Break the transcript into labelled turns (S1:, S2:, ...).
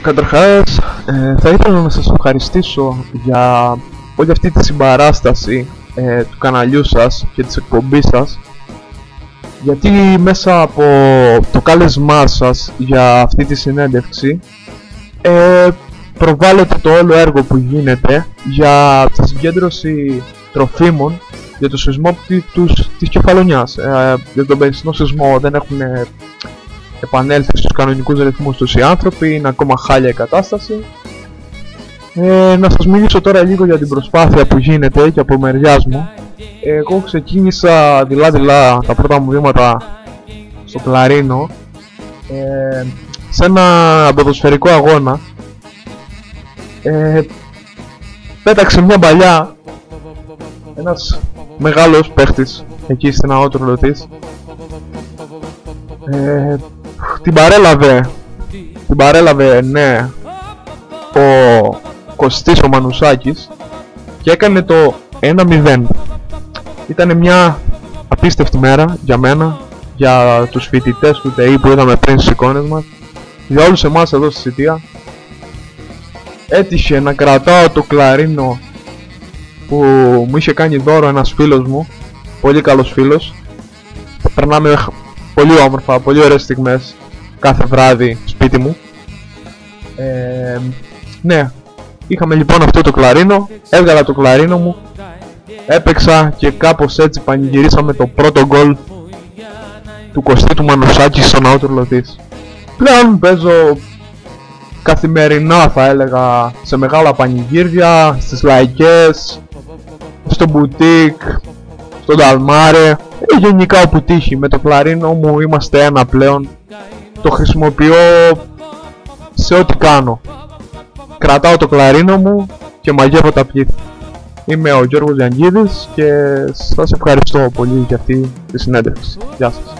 S1: Καταρχάς, θα ήθελα να σας ευχαριστήσω για όλη αυτή τη συμπαράσταση του καναλιού σας και της εκπομπής σας, γιατί μέσα από το κάλεσμά σας για αυτή τη συνέντευξη προβάλλεται το όλο έργο που γίνεται για τη συγκέντρωση τροφίμων για το σεισμό της Κεφαλονιάς. Για τον περσινό σεισμό δεν έχουν επανέλθει στους κανονικούς ρυθμούς τους οι άνθρωποι, είναι ακόμα χάλια η κατάσταση. Να σας μιλήσω τώρα λίγο για την προσπάθεια που γίνεται και από μεριάς μου. Εγώ ξεκίνησα δειλά-δειλά τα πρώτα μου βήματα στο κλαρίνο σε ένα ποδοσφαιρικό αγώνα. Πέταξε μια μπαλιά ένας μεγάλος παίχτης εκεί στην αότρολο της. Την παρέλαβε, ναι, ο Κωστής ο Μανουσάκης και έκανε το 1-0. Ήτανε μια απίστευτη μέρα για μένα, για τους φοιτητές του ΤΕΗ που είδαμε πριν στις εικόνες μας, για όλους εμάς εδώ στη Σιτία. Έτυχε να κρατάω το κλαρίνο που μου είχε κάνει δώρο ένας φίλος μου, πολύ καλός φίλος. Περνάμε πολύ όμορφα, πολύ ωραίες στιγμές κάθε βράδυ σπίτι μου. Ναι, είχαμε λοιπόν αυτό το κλαρίνο, έβγαλα το κλαρίνο μου, έπαιξα και κάπως έτσι πανηγυρίσαμε το πρώτο γκολ του Κωστή του Μανουσάκη στον αότρολο της. Πλέον παίζω καθημερινά, θα έλεγα, σε μεγάλα πανηγύρια, στις λαϊκές, στο μπουτίκ, στο νταλμάρε, γενικά όπου τύχει. Με το κλαρίνο μου είμαστε ένα πλέον. Το χρησιμοποιώ σε ό,τι κάνω. Κρατάω το κλαρίνο μου και μαγεύω τα πλήθη. Είμαι ο Γιώργος Γιανγκίδης και σας ευχαριστώ πολύ για αυτή τη συνέντευξη. Γεια σας.